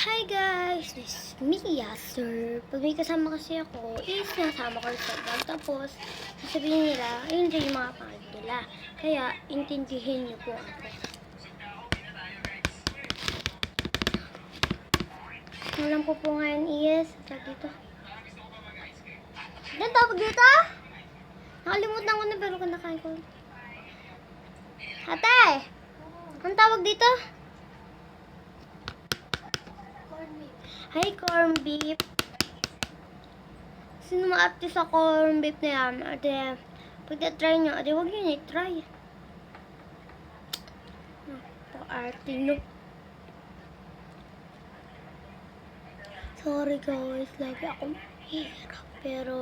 Hi guys! This is me, Yaster. Pag may kasama kasi ako, sinasama ko sa vlog. Tapos, sasabihin nila, ayun din yung mga pangalan nila. Kaya, intindihin niyo po ako. Alam ko po ngayon is, dito. Ano tawag dito? Nakalimutan ko na pero kinakain ko. Ate! Anong tawag dito? Hi, corn beef. Sino maarte sa corn beef na yan? Ate, pag na-try nyo, ate, huwag nyo na-try. Ate, no. Sorry guys, lagi akong hirap. Pero,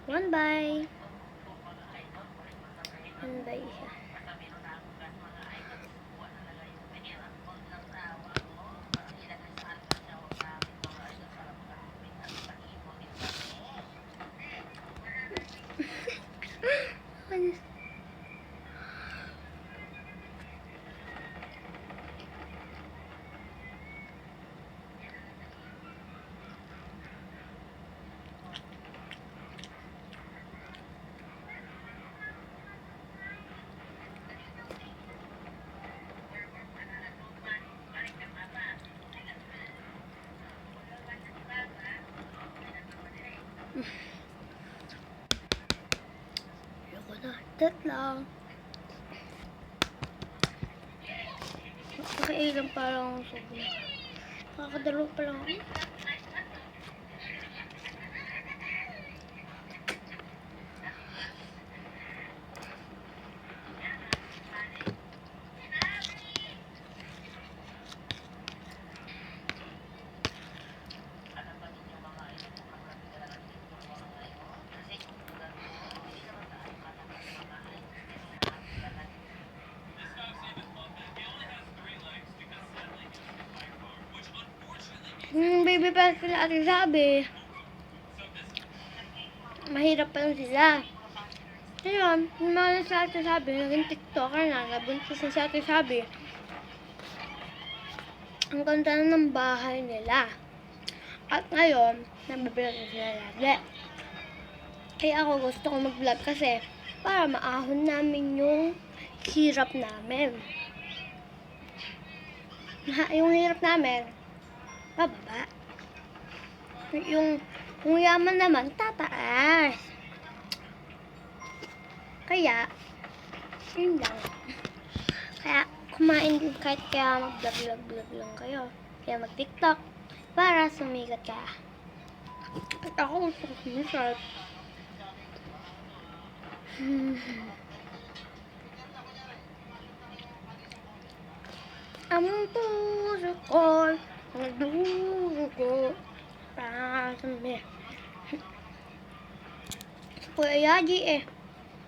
One bye siya. Ayoko na. Dat lang. Nakailang pa lang ako sabi. Nakakadalo pa lang ako. Baby pa sila ate sabi. Mahirap pa lang sila. Ngayon, yung mga sa ate sabi, naging tiktoker na, nabuntis na si ate sabi. Ang ganda na ng bahay nila. At ngayon, nabibilang na sila lagi. Kaya ako gusto ko mag-vlog kasi para maahon namin yung hirap namin. Yung hirap namin, bababa. Yung yaman naman, tataas. Kaya, yun lang. Kaya, kumain din kahit kaya mag-vlog lang kayo. Kaya mag-tiktok para sumikat ka. At ako gusto ko sumikat. Ang puso ko'y nagdurugo para sa me. Kuya Yaji eh.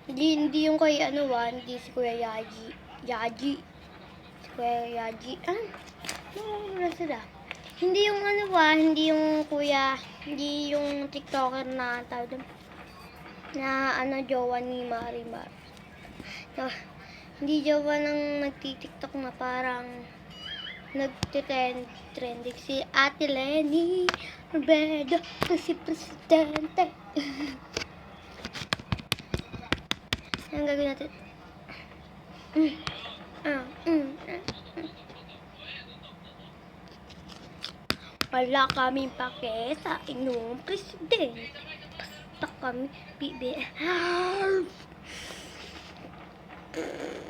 Hindi yung kay hindi si Kuya Yaji. Si Kuya Yaji. Wala sila. Hindi yung hindi yung kuya, hindi yung tiktoker na tawag doon. Na jowa ni Marimar. Hindi jowa ng nagtitiktok na parang nagtitrending si Ate Lenny Robredo si Presidente. Ang gagawin natin. Wala kaming pake sa inyong presidente. Basta kami BBM. Okay.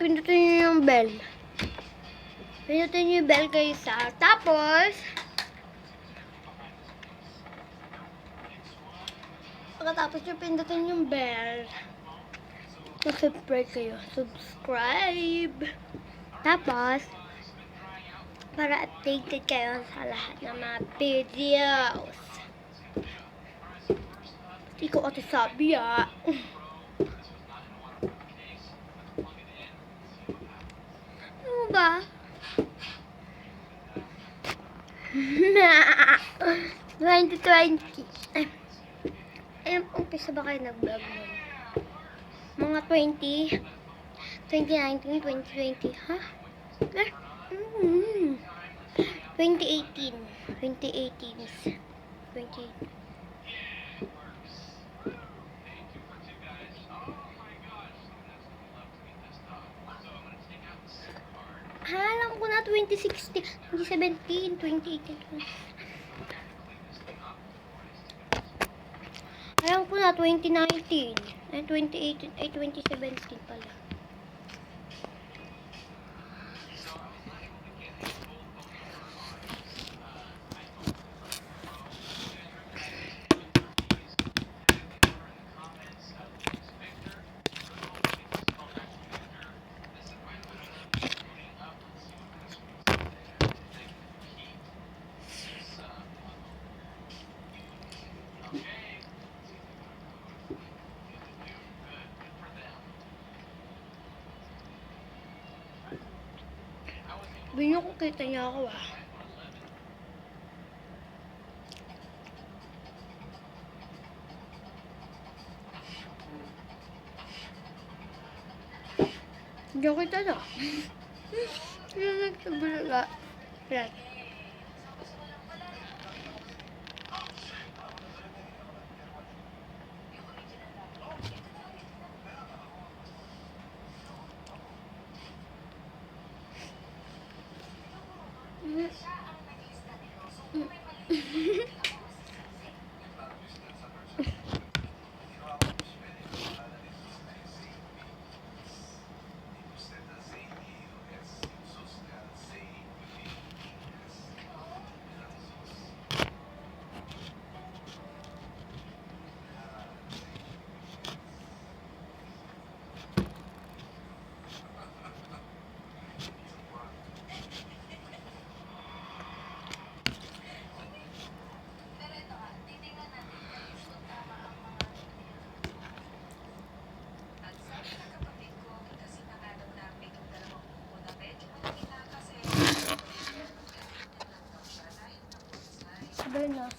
pindutin nyo yung bell. Pindutin nyo yung bell guys ha. Tapos, pagkatapos nyo pindutin yung bell, mag-subscribe kayo. Subscribe! Tapos, para updated kayo sa lahat ng mga videos. Hindi ko ate sabi Ano ba? 2020. Umpisa ba kayo nag-vlog nun? Mga 2019, 2020, ha? 2018. 2018. 2018. Alam ko na 2016, 2017, 2018. Alam ko na 2019. Ay 2018, ay 2017 pala. Sabi niyo kung kita niya ako Hindi ako kita na. Hindi nagsabalaga. Yan. Sabay na.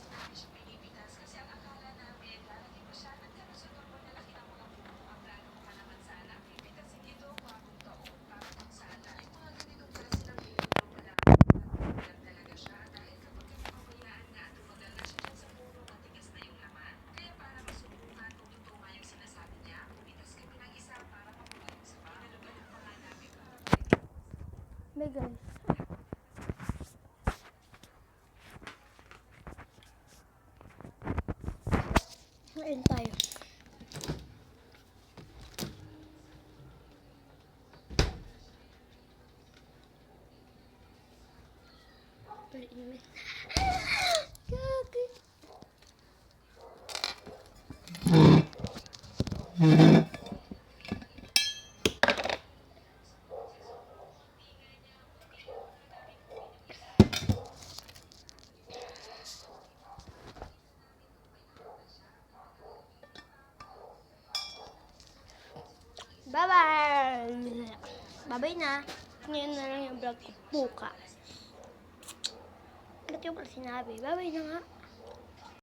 Bye guys. Kain tayo. Gagi. Bye-bye! Bye-bye na. Ngayon na lang yung vlog ko. Bukas. Ba't yung pala sinabi? Bye-bye na nga.